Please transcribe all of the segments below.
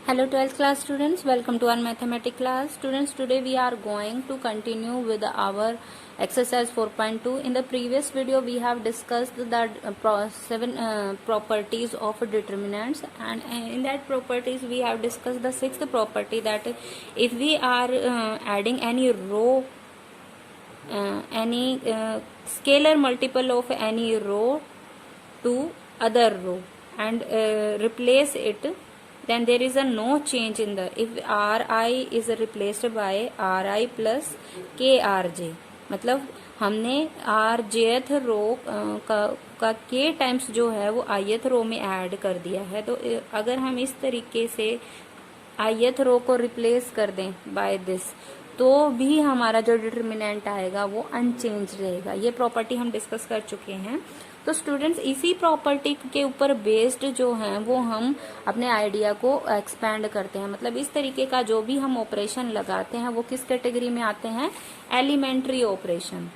Hello 12th class students, welcome to our mathematics class. Students, today we are going to continue with our exercise 4.2. In the previous video we have discussed that seven properties of determinants, and in that properties we have discussed the sixth property, that if we are adding any row, any scalar multiple of any row to other row and replace it, then there is a no change in the, if ri is replaced by ri plus krj, मतलब हमने rjth रो का k times जो है वो ith रो में add कर दिया है. तो अगर हम इस तरीके से ith रो को रिप्लेस कर दें बाय दिस, तो भी हमारा जो डिटर्मिनेंट आएगा वो अनचेंज रहेगा. ये प्रॉपर्टी हम डिस्कस कर चुके हैं. तो स्टूडेंट्स, इसी प्रॉपर्टी के ऊपर बेस्ड जो है वो हम अपने आइडिया को एक्सपैंड करते हैं. मतलब इस तरीके का जो भी हम ऑपरेशन लगाते हैं वो किस कैटेगरी में आते हैं? एलिमेंट्री ऑपरेशन,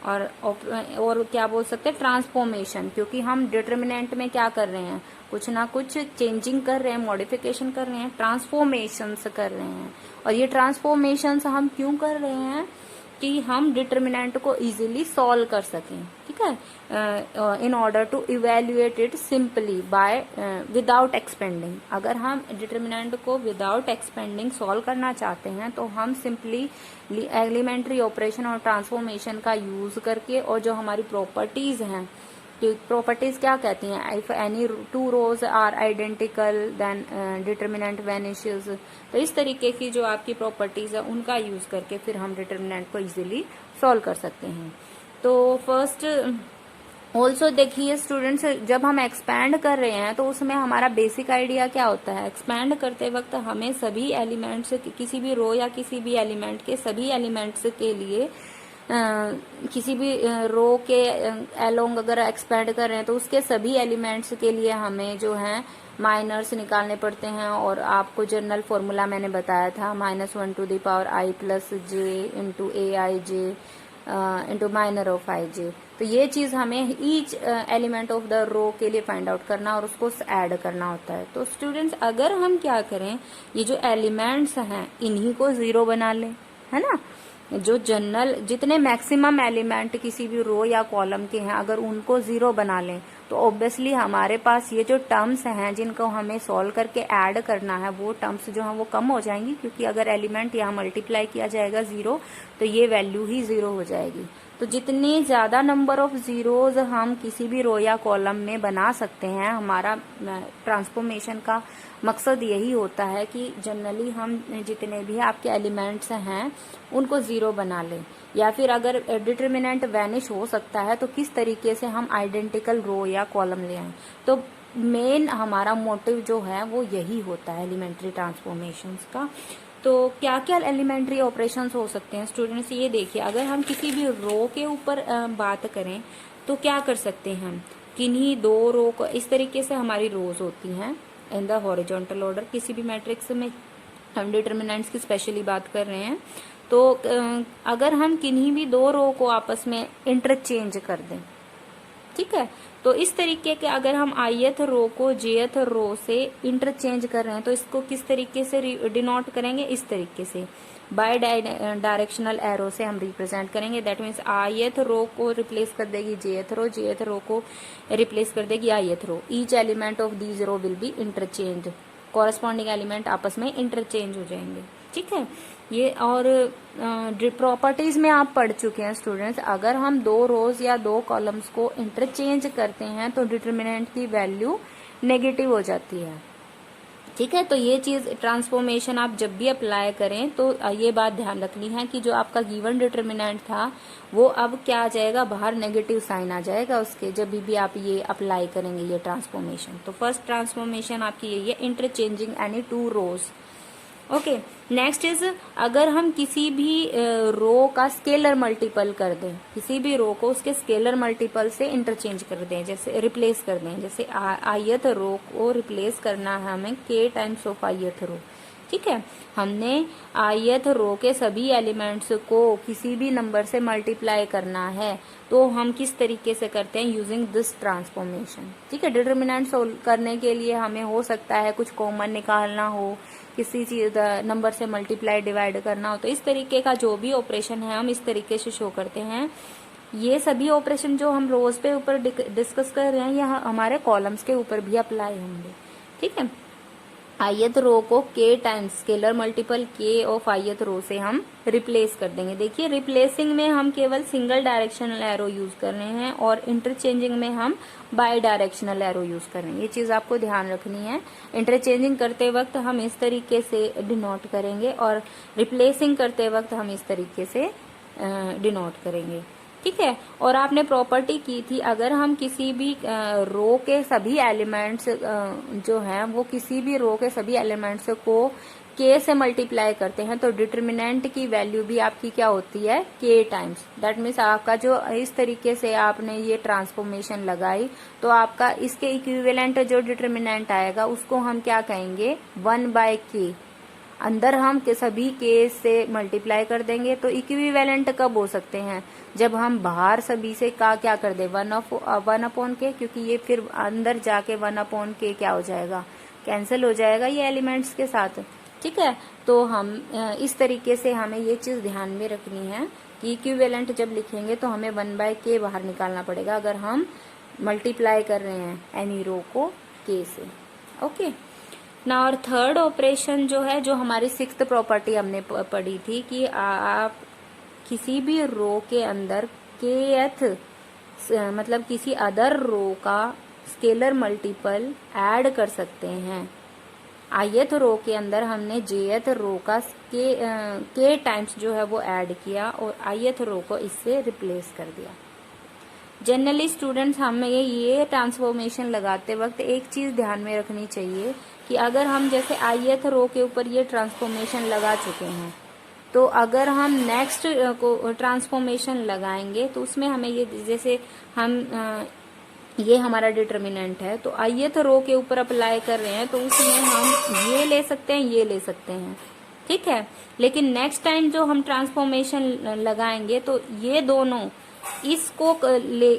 और क्या बोल सकते हैं, ट्रांसफॉर्मेशन. क्योंकि हम डिटर्मिनेंट में क्या कर रहे हैं, कुछ ना कुछ चेंजिंग कर रहे हैं, मॉडिफिकेशन कर रहे हैं, ट्रांसफॉर्मेशंस कर रहे हैं. और ये ट्रांसफॉर्मेशंस हम क्यों कर रहे हैं? कि हम डिटर्मिनेंट को इजीली सॉल्व कर सकें. ठीक है, in order to evaluate it simply by without expanding. अगर हम डिटर्मिनेंट को विदाउट एक्सपेंडिंग सॉल्व करना चाहते हैं तो हम सिंपली एलिमेंट्री ऑपरेशन और ट्रांसफॉर्मेशन का यूज करके, और जो हमारी प्रॉपर्टीज हैं, प्रॉपर्टीज क्या कहती हैं, if any two rows are identical then determinant vanishes. तो इस तरीके की जो आपकी प्रॉपर्टीज है उनका यूज करके फिर हम डिटर्मिनेंट को इजीली सॉल्व कर सकते हैं. तो फर्स्ट ऑल्सो देखिए स्टूडेंट्स, जब हम एक्सपैंड कर रहे हैं तो उसमें हमारा बेसिक आइडिया क्या होता है? एक्सपैंड करते वक्त हमें सभी एलिमेंट्स, किसी भी रो या किसी भी एलिमेंट के सभी एलिमेंट्स के लिए किसी भी रो के अलोंग अगर एक्सपैंड कर रहे हैं तो उसके सभी एलिमेंट्स के लिए हमें जो है माइनर्स निकालने पड़ते हैं. और आपको जनरल फॉर्मूला मैंने बताया था, -1 to the power i plus j into aij into minor of ij. तो ये चीज हमें each element of the row के लिए फाइंड आउट करना और उसको ऐड करना होता है. तो स्टूडेंट्स, अगर हम क्या करें, ये जो एलिमेंट्स हैं इन्हीं को 0 बना लें, है ना. जो जनरल जितने मैक्सिमम एलिमेंट किसी भी रो या कॉलम के हैं, अगर उनको 0 बना लें तो ऑब्वियसली हमारे पास ये जो टर्म्स हैं जिनको हमें सॉल्व करके ऐड करना है, वो टर्म्स जो हैं वो कम हो जाएंगी. क्योंकि अगर एलिमेंट यहाँ मल्टीप्लाई किया जाएगा 0, तो ये वैल्यू ही 0 हो जाएगी. तो जितनी ज्यादा नंबर ऑफ जीरोज हम किसी भी रो या कॉलम में बना सकते हैं, हमारा ट्रांसफॉर्मेशन का मकसद यही होता है कि जनरली हम जितने भी आपके एलिमेंट्स हैं उनको 0 बना लें. या फिर अगर डिटर्मिनेंट वैनिश हो सकता है तो किस तरीके से हम आइडेंटिकल रो या कॉलम ले आए. तो मेन हमारा मोटिव जो है वो यही होता है एलिमेंट्री ट्रांसफॉर्मेशंस का. तो क्या क्या एलिमेंट्री ऑपरेशंस हो सकते हैं स्टूडेंट्स, ये देखिए. अगर हम किसी भी रो के ऊपर बात करें तो क्या कर सकते हैं हम, किन्हीं दो रो को, इस तरीके से हमारी रोज होती हैं इन द हॉरिजॉन्टल ऑर्डर. किसी भी मैट्रिक्स में हम डिटर्मिनेंट्स की स्पेशली बात कर रहे हैं. तो अगर हम किन्हीं भी दो रो को आपस में इंटरचेंज कर दें, ठीक है, तो इस तरीके के अगर हम ith रो को jth रो से इंटरचेंज कर रहे हैं तो इसको किस तरीके से डिनोट करेंगे? इस तरीके से बाय डायरेक्शनल एरो से हम रिप्रेजेंट करेंगे. दैट मीन्स ith रो को रिप्लेस कर देगी jth रो, jth रो को रिप्लेस कर देगी ith row. Each element of these row will be interchange. Corresponding element आपस में इंटरचेंज हो जाएंगे. ठीक है, ये और प्रॉपर्टीज में आप पढ़ चुके हैं स्टूडेंट्स. अगर हम दो रोज या दो कॉलम्स को इंटरचेंज करते हैं तो डिटर्मिनेंट की वैल्यू नेगेटिव हो जाती है. ठीक है, तो ये चीज ट्रांसफॉर्मेशन आप जब भी अप्लाई करें तो ये बात ध्यान रखनी है कि जो आपका गिवन डिटर्मिनेंट था वो अब क्या आ जाएगा, बाहर नेगेटिव साइन आ जाएगा उसके, जब भी आप ये अप्लाई करेंगे ये ट्रांसफॉर्मेशन. तो फर्स्ट ट्रांसफॉर्मेशन आपकी यही है, interchanging any two rows. Okay, next is, अगर हम किसी भी रो का स्केलर मल्टीपल कर दें, किसी भी रो को उसके स्केलर मल्टीपल से इंटरचेंज कर दें, जैसे रिप्लेस कर दें, जैसे ith रो को रिप्लेस करना है हमें k टाइम्स ऑफ ith रो. ठीक है, हमने ith रो के सभी एलिमेंट्स को किसी भी नंबर से मल्टीप्लाई करना है तो हम किस तरीके से करते हैं? Using this transformation. ठीक है, डिटर्मिनेंट सोल्व करने के लिए हमें हो सकता है कुछ कॉमन निकालना हो किसी चीज नंबर से मल्टीप्लाई डिवाइड करना हो, तो इस तरीके का जो भी ऑपरेशन है हम इस तरीके से शो करते हैं। ये सभी ऑपरेशन जो हम रोज पे ऊपर डिस्कस कर रहे हैं यह हमारे कॉलम्स के ऊपर भी अप्लाई होंगे, ठीक है। ith रो को k times scalar multiple k of ith रो से हम रिप्लेस कर देंगे। देखिए रिप्लेसिंग में हम केवल सिंगल डायरेक्शनल एरो यूज कर रहे हैं और इंटरचेंजिंग में हम बाई डायरेक्शनल एरो यूज कर रहे हैं। ये चीज आपको ध्यान रखनी है। इंटरचेंजिंग करते वक्त हम इस तरीके से डिनोट करेंगे और रिप्लेसिंग करते वक्त हम इस तरीके से डिनोट करेंगे, ठीक है। और आपने प्रॉपर्टी की थी, अगर हम किसी भी रो के सभी एलिमेंट्स जो हैं वो किसी भी रो के सभी एलिमेंट्स को k से मल्टीप्लाई करते हैं तो डिटर्मिनेंट की वैल्यू भी आपकी क्या होती है, k टाइम्स। दैट मीन्स आपका जो इस तरीके से आपने ये ट्रांसफॉर्मेशन लगाई तो आपका इसके इक्विवेलेंट जो डिटर्मिनेंट आएगा उसको हम क्या कहेंगे, 1/k। अंदर हम के सभी k से मल्टीप्लाई कर देंगे तो इक्विवेलेंट कब हो सकते हैं, जब हम बाहर सभी से का क्या कर दे 1/k, क्योंकि ये फिर अंदर जाके 1/k क्या हो जाएगा, कैंसिल हो जाएगा ये एलिमेंट्स के साथ, ठीक है। तो हम इस तरीके से हमें ये चीज ध्यान में रखनी है कि इक्विवेलेंट जब लिखेंगे तो हमें 1/k बाहर निकालना पड़ेगा अगर हम मल्टीप्लाई कर रहे हैं एनी रो को k से, ओके ना। और थर्ड ऑपरेशन जो है, जो हमारी 6th प्रॉपर्टी हमने पढ़ी थी कि आप किसी भी रो के अंदर kth मतलब किसी अदर रो का स्केलर मल्टीपल ऐड कर सकते हैं। ith रो के अंदर हमने jth रो का k टाइम्स जो है वो ऐड किया और ith रो को इससे रिप्लेस कर दिया। जनरली स्टूडेंट्स हमें ये ट्रांसफॉर्मेशन लगाते वक्त एक चीज ध्यान में रखनी चाहिए कि अगर हम जैसे ith रो के ऊपर ये ट्रांसफॉर्मेशन लगा चुके हैं तो अगर हम नेक्स्ट को ट्रांसफॉर्मेशन लगाएंगे तो उसमें हमें ये जैसे हम ये हमारा डिटर्मिनेंट है तो ith रो के ऊपर अप्लाई कर रहे हैं तो उसमें हम ये ले सकते हैं, ये ले सकते हैं, ठीक है। लेकिन नेक्स्ट टाइम जो हम ट्रांसफॉर्मेशन लगाएंगे तो ये दोनों इसको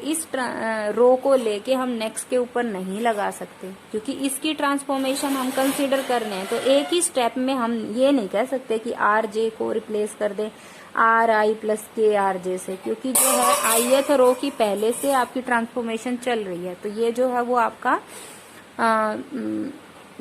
इस रो को लेके हम नेक्स्ट के ऊपर नहीं लगा सकते क्योंकि इसकी ट्रांसफॉर्मेशन हम कंसीडर कर रहे हैं। तो एक ही स्टेप में हम ये नहीं कह सकते कि आर जे को रिप्लेस कर दें आर आई प्लस के आर जे से, क्योंकि जो है ith रो की पहले से आपकी ट्रांसफॉर्मेशन चल रही है तो ये जो है वो आपका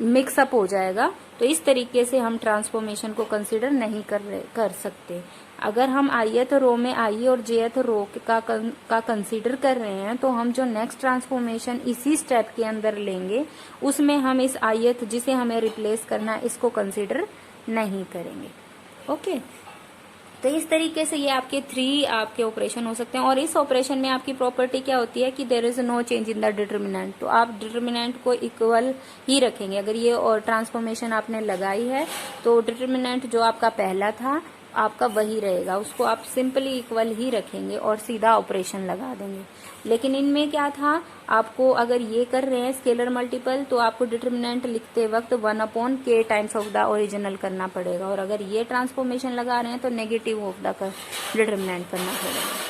मिक्सअप हो जाएगा। तो इस तरीके से हम ट्रांसफॉर्मेशन को कंसीडर नहीं कर सकते। अगर हम ith रो में i और jth रो का कंसीडर कर रहे हैं तो हम जो नेक्स्ट ट्रांसफॉर्मेशन इसी स्टेप के अंदर लेंगे उसमें हम इस ith जिसे हमें रिप्लेस करना है इसको कंसीडर नहीं करेंगे, ओके। तो इस तरीके से ये आपके 3 आपके ऑपरेशन हो सकते हैं और इस ऑपरेशन में आपकी प्रॉपर्टी क्या होती है कि there is no change in the determinant. तो आप डिटर्मिनेंट को इक्वल ही रखेंगे। अगर ये और ट्रांसफॉर्मेशन आपने लगाई है तो डिटर्मिनेंट जो आपका पहला था आपका वही रहेगा, उसको आप सिंपली इक्वल ही रखेंगे और सीधा ऑपरेशन लगा देंगे। लेकिन इनमें क्या था, आपको अगर ये कर रहे हैं स्केलर मल्टीपल तो आपको डिटर्मिनेंट लिखते वक्त 1/k times of the original करना पड़ेगा और अगर ये ट्रांसफॉर्मेशन लगा रहे हैं तो नेगेटिव ऑफ द डिटर्मिनेंट करना पड़ेगा,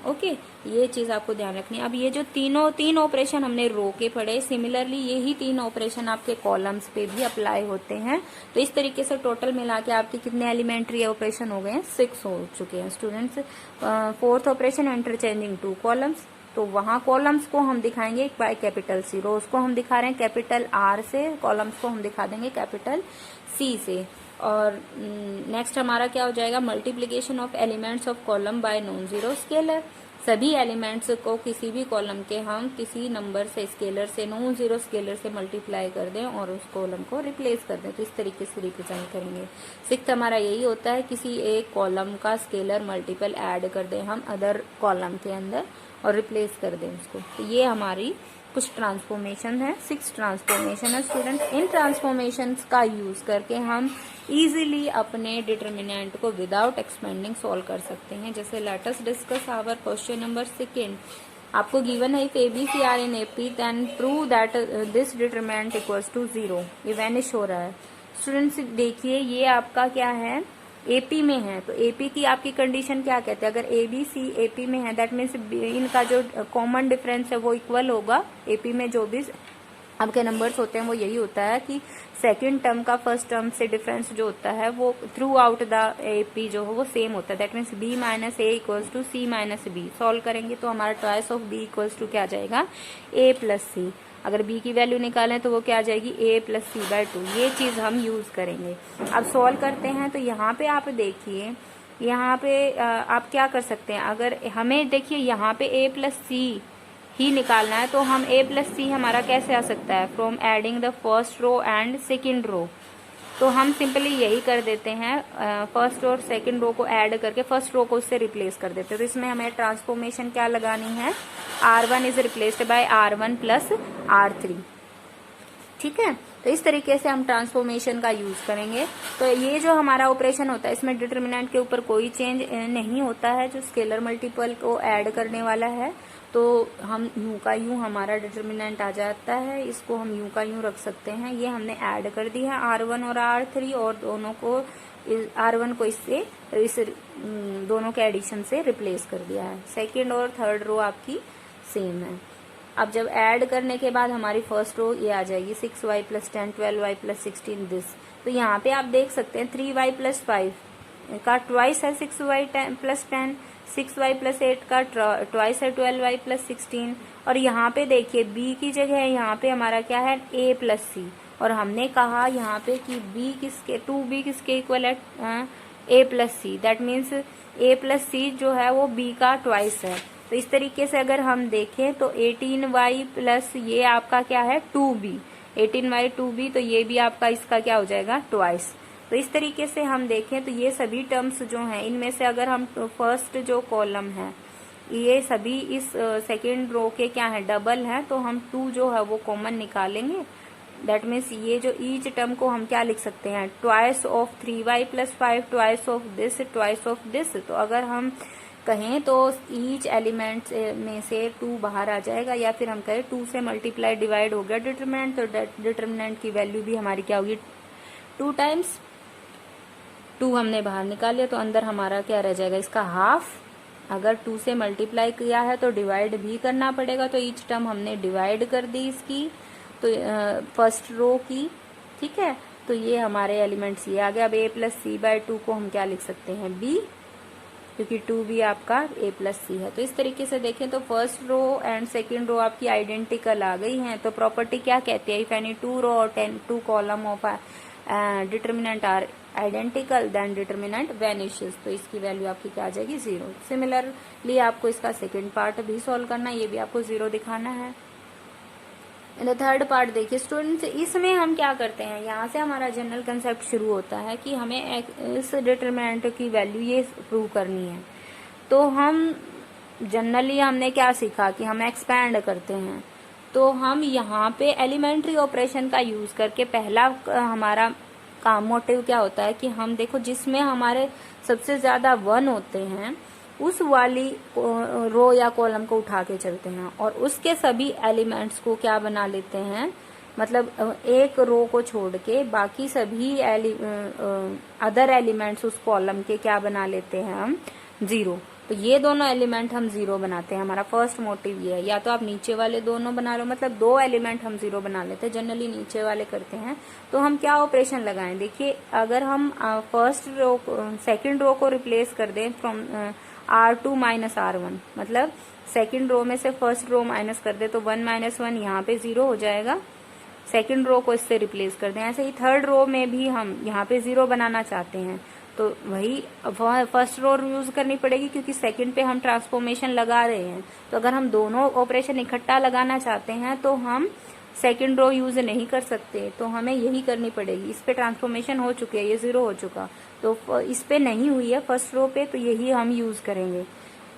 ओके। ये चीज आपको ध्यान रखनी है। अब ये जो तीन ऑपरेशन हमने रो के पढ़े, सिमिलरली यही 3 ऑपरेशन आपके कॉलम्स पे भी अप्लाई होते हैं। तो इस तरीके से टोटल मिला के आपके कितने एलिमेंट्री ऑपरेशन हो गए हैं, 6 हो चुके हैं students. 4th operation interchanging 2 columns, तो वहां कॉलम्स को हम दिखाएंगे बाय कैपिटल C, रोज को हम दिखा रहे हैं कैपिटल R से, कॉलम्स को हम दिखा देंगे कैपिटल C से। और नेक्स्ट हमारा क्या हो जाएगा, multiplication of elements of column by non zero scalar. सभी एलिमेंट्स को किसी भी कॉलम के हम किसी नंबर से स्केलर से नॉन जीरो स्केलर से मल्टीप्लाई कर दें और उस कॉलम को रिप्लेस कर दें, तो इस तरीके से रिप्रेजेंट करेंगे। 6th हमारा यही होता है, किसी एक कॉलम का स्केलर मल्टीपल ऐड कर दें हम अदर कॉलम के अंदर और रिप्लेस कर दें उसको। तो ये हमारी कुछ ट्रांसफॉर्मेशन है, 6 ट्रांसफॉर्मेशन है स्टूडेंट्स। इन ट्रांसफॉर्मेशन का यूज करके हम इजीली अपने डिटर्मिनेंट को विदाउट एक्सपेंडिंग सॉल्व कर सकते हैं। जैसे let us discuss our question number 2। आपको गिवन है if ABC are in AP then prove that this determinant equals to 0। ये वैनिश हो रहा है स्टूडेंट्स। देखिए ये आपका क्या है, AP में है, तो AP की आपकी कंडीशन क्या कहते हैं, अगर ABC AP में है दैट मीन्स इनका जो कॉमन डिफरेंस है वो इक्वल होगा। AP में जो भी अब के नंबर्स होते हैं वो यही होता है कि सेकंड टर्म का फर्स्ट टर्म से डिफरेंस जो होता है वो थ्रू आउट द एपी जो है वो सेम होता है। That means B minus A equals to C minus B. Solve करेंगे तो हमारा twice of B equals to क्या आ जाएगा, ए प्लस सी। अगर b की वैल्यू निकालें तो वो क्या आ जाएगी, a प्लस सी बाय 2। ये चीज हम यूज करेंगे। अब सॉल्व करते हैं तो यहाँ पे आप देखिए, यहाँ पे आप क्या कर सकते हैं, अगर हमें देखिए यहाँ पे a प्लस सी ही निकालना है तो हम a प्लस सी हमारा कैसे आ सकता है, from adding the first row and second row. तो हम सिंपली यही कर देते हैं, फर्स्ट और सेकंड रो को ऐड करके फर्स्ट रो को उससे रिप्लेस कर देते हैं। तो इसमें हमें ट्रांसफॉर्मेशन क्या लगानी है, R1 is replaced by R1 plus R3। ठीक है, तो इस तरीके से हम ट्रांसफॉर्मेशन का यूज करेंगे। तो ये जो हमारा ऑपरेशन होता है इसमें डिटर्मिनेंट के ऊपर कोई चेंज नहीं होता है। जो स्केलर मल्टीपल को ऐड करने वाला है तो हम यूं का यूं हमारा डिटर्मिनेंट आ जाता है, इसको हम यूं का यूं रख सकते हैं। ये हमने ऐड कर दी है R1 और R3 और दोनों को R1 को इससे इस दोनों के एडिशन से रिप्लेस कर दिया है। सेकेंड और थर्ड रो आपकी सेम है। अब जब ऐड करने के बाद हमारी फर्स्ट रो ये आ जाएगी 6y plus 10 12y plus 16 this. तो यहाँ पे आप देख सकते हैं 3y प्लस 5 का ट्वाइस है 6y प्लस 10, 6y प्लस 8 का ट्वाइस है 12y प्लस 16। और यहाँ पे देखिए b की जगह यहाँ पे हमारा क्या है, a प्लस सी। और हमने कहा यहाँ पे कि b किसके 2b किसके इक्वल है, a plus C. That means a plus C जो है वो b का ट्वाइस है। तो इस तरीके से अगर हम देखें तो 18y प्लस ये आपका क्या है 2b, 18y 2b, तो ये भी आपका इसका क्या हो जाएगा ट्वाइस। तो इस तरीके से हम देखें तो ये सभी टर्म्स जो हैं इनमें से अगर हम फर्स्ट जो कॉलम है ये सभी इस सेकेंड रो के क्या है डबल है, तो हम 2 जो है वो कॉमन निकालेंगे। दैट मीन्स ये जो ईच टर्म को हम क्या लिख सकते हैं, twice of 3y plus 5, twice of this, twice of this. तो अगर हम कहें तो ईच एलिमेंट में से 2 बाहर आ जाएगा, या फिर हम कहें 2 से मल्टीप्लाई डिवाइड हो गया डिटरमिनेंट, तो डिटरमिनेंट की वैल्यू भी हमारी क्या होगी 2 टाइम्स 2 हमने बाहर निकाल लिया, तो अंदर हमारा क्या रह जाएगा इसका हाफ। अगर 2 से मल्टीप्लाई किया है तो डिवाइड भी करना पड़ेगा, तो ईच टर्म हमने डिवाइड कर दी इसकी, तो फर्स्ट रो की। ठीक है, तो ये हमारे एलिमेंट्स ये आ गया। अब a प्लस सी बाय 2 को हम क्या लिख सकते हैं b, क्योंकि 2 भी आपका a प्लस सी है। तो इस तरीके से देखें तो first row and second row आपकी आइडेंटिकल आ गई हैं। तो प्रॉपर्टी क्या कहती है, इफ एनी 2 रो और 2 column of determinant are identical then determinant vanishes. तो इसकी वैल्यू आपकी क्या आ जाएगी 0। सिमिलरली आपको इसका सेकेंड पार्ट भी सॉल्व करना है, ये भी आपको 0 दिखाना है। इन द थर्ड पार्ट देखिए स्टूडेंट्स, इसमें हम क्या करते हैं, यहाँ से हमारा जनरल कंसेप्ट शुरू होता है कि हमें इस डिटरमिनेंट की वैल्यू ये प्रूव करनी है। तो हम जनरली हमने क्या सीखा कि हम एक्सपैंड करते हैं। तो हम यहाँ पे एलिमेंट्री ऑपरेशन का यूज करके पहला हमारा काम मोटिव क्या होता है कि हम देखो जिसमें हमारे सबसे ज्यादा 1 होते हैं उस वाली रो या कॉलम को उठा के चलते हैं और उसके सभी एलिमेंट्स को क्या बना लेते हैं, मतलब एक रो को छोड़ के बाकी सभी अदर एलिमेंट्स उस कॉलम के क्या बना लेते हैं हम 0। तो ये दोनों एलिमेंट हम 0 बनाते हैं। हमारा फर्स्ट मोटिव ये है। या तो आप नीचे वाले दोनों बना लो, मतलब 2 एलिमेंट हम 0 बना लेते हैं, जनरली नीचे वाले करते हैं। तो हम क्या ऑपरेशन लगाएं, देखिए अगर हम फर्स्ट रो सेकेंड रो को रिप्लेस कर दें फ्रॉम R2 माइनस R1, मतलब सेकेंड रो में से फर्स्ट रो माइनस कर दे तो 1 माइनस 1 यहाँ पे 0 हो जाएगा। सेकेंड रो को इससे रिप्लेस कर दें। ऐसे ही थर्ड रो में भी हम यहाँ पे 0 बनाना चाहते हैं तो वही फर्स्ट रो यूज करनी पड़ेगी, क्योंकि सेकंड पे हम ट्रांसफॉर्मेशन लगा रहे हैं। तो अगर हम दोनों ऑपरेशन इकट्ठा लगाना चाहते हैं तो हम सेकंड रो यूज नहीं कर सकते, तो हमें यही करनी पड़ेगी। इस पे ट्रांसफॉर्मेशन हो चुकी है, ये 0 हो चुका, तो इस पे नहीं हुई है फर्स्ट रो पे, तो यही हम यूज करेंगे।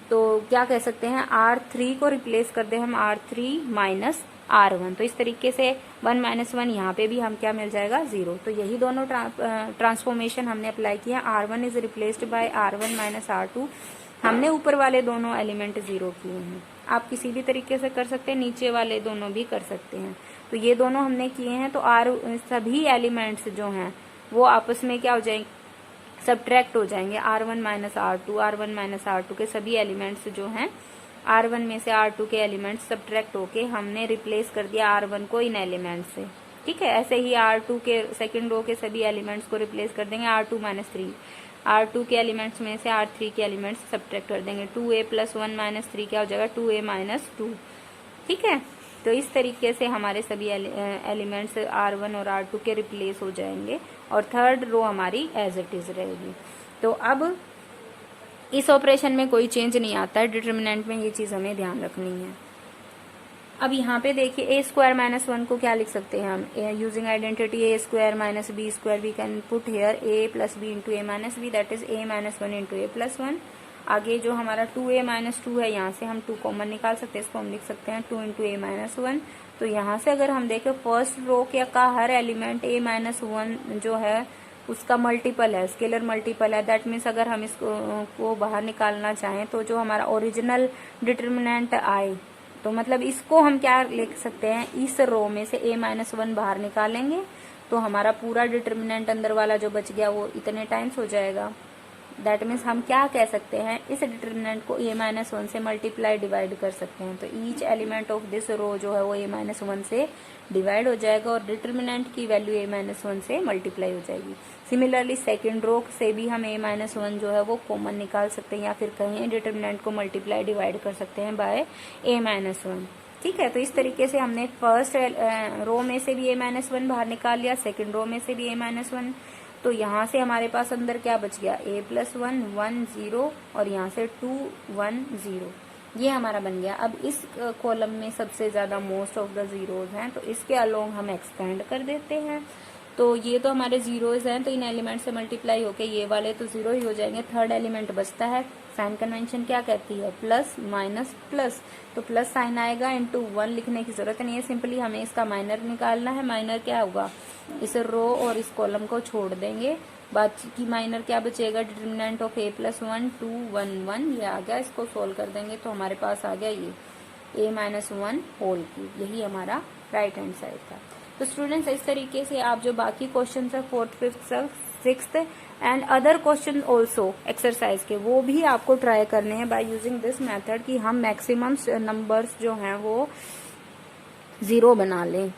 तो क्या कह सकते हैं, R3 को रिप्लेस कर दे हम R3 माइनस R1। तो इस तरीके से 1 माइनस 1 यहाँ पे भी हम क्या मिल जाएगा 0। तो यही दोनों ट्रांसफॉर्मेशन हमने अप्लाई किया। R1 is replaced by R1 minus R2। हमने ऊपर वाले दोनों एलिमेंट 0 किए हैं। आप किसी भी तरीके से कर सकते हैं, नीचे वाले दोनों भी कर सकते हैं। तो ये दोनों हमने किए हैं। तो सभी एलिमेंट्स जो हैं वो आपस में क्या हो जाएंगे, सब्ट्रैक्ट हो जाएंगे। R1 minus R2, R1 minus R2 के सभी एलिमेंट्स जो हैं R1 में से R2 के एलिमेंट्स सब्ट्रैक्ट होके हमने रिप्लेस कर दिया R1 को इन एलिमेंट से। ठीक है, ऐसे ही R2 के सेकंड रो के सभी एलिमेंट्स को रिप्लेस कर देंगे R2 - 3। R2 के एलिमेंट्स में से R3 के एलिमेंट्स सब्ट्रैक्ट कर देंगे। 2a + 1 - 3 क्या हो जाएगा, 2a - 2। ठीक है, तो इस तरीके से हमारे सभी एलिमेंट्स R1 और R2 के रिप्लेस हो जाएंगे और थर्ड रो हमारी एज इट इज रहेगी। तो अब इस ऑपरेशन में कोई चेंज नहीं आता है, डिटर्मिनेंट में ये चीज हमें ध्यान रखनी है। अब यहाँ पे देखिए a² - 1 को क्या लिख सकते हैं हम, using identity a² - b² we can put here a + b × a - b, that is a - 1 × a + 1। आगे जो हमारा 2a - 2 है, यहाँ से हम 2 कॉमन निकाल सकते हैं, इसको हम लिख सकते हैं 2 × a - 1। तो यहाँ से अगर हम देखें फर्स्ट रो का हर एलिमेंट a - 1 जो है उसका मल्टीपल है, स्केलर मल्टीपल है। दैट मीन्स अगर हम इसको बाहर निकालना चाहें तो जो हमारा ओरिजिनल डिटर्मिनेंट आए, तो मतलब इसको हम क्या लिख सकते हैं, इस रो में से a - 1 बाहर निकालेंगे तो हमारा पूरा डिटर्मिनेंट अंदर वाला जो बच गया वो इतने टाइम्स हो जाएगा। दैट मीन्स हम क्या कह सकते हैं, इस डिटर्मिनेंट को a - 1 से मल्टीप्लाई डिवाइड कर सकते हैं। तो ईच एलिमेंट ऑफ दिस रो जो है वो a - 1 से डिवाइड हो जाएगा और डिटर्मिनेंट की वैल्यू a - 1 से मल्टीप्लाई हो जाएगी। सिमिलरली सेकेंड रो से भी हम a - 1 जो है वो कॉमन निकाल सकते हैं या फिर कहीं डिटर्मिनेंट को मल्टीप्लाई डिवाइड कर सकते हैं बाय a - 1। ठीक है, तो इस तरीके से हमने फर्स्ट रो में से भी a - 1 बाहर निकाल लिया, सेकेंड रो में से भी a - 1। तो यहाँ से हमारे पास अंदर क्या बच गया, a + 1 1 0 और यहाँ से 2 1 0, ये हमारा बन गया। अब इस कॉलम में सबसे ज्यादा मोस्ट ऑफ द जीरोज हैं, तो इसके अलोंग हम एक्सपेंड कर देते हैं। तो ये तो हमारे जीरोज हैं, तो इन एलिमेंट से मल्टीप्लाई होके ये वाले तो जीरो ही हो जाएंगे। थर्ड एलिमेंट बचता है, साइन कन्वेंशन क्या कहती है, प्लस माइनस प्लस, तो प्लस साइन आएगा, इनटू 1 लिखने की जरूरत नहीं है, सिंपली हमें इसका माइनर निकालना है। माइनर क्या होगा, इस रो और इस कॉलम को छोड़ देंगे, बाकी माइनर क्या बचेगा, डिटर्मिनेंट ऑफ a + 1 2 1 1, ये आ गया। इसको सोल्व कर देंगे तो हमारे पास आ गया ये a - 1 होल क्यूब, यही हमारा राइट हैंड साइड था। तो स्टूडेंट्स इस तरीके से आप जो बाकी क्वेश्चन है 4th 5th 6th and other question also exercise के, वो भी आपको ट्राई करने हैं बाय यूजिंग दिस मेथड कि हम मैक्सिमम नंबर्स जो हैं वो 0 बना लें।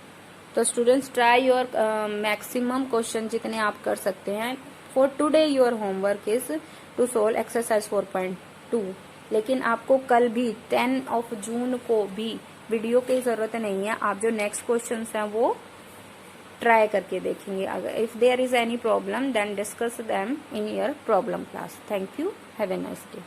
तो students try your maximum question जितने आप कर सकते हैं। For today your homework is to solve exercise 4.2, लेकिन आपको कल भी 10 जून को भी वीडियो की जरूरत नहीं है, आप जो नेक्स्ट क्वेश्चन हैं वो ट्राई करके देखेंगे। अगर if there is any problem then discuss them in your problem class. Thank you, have a nice day.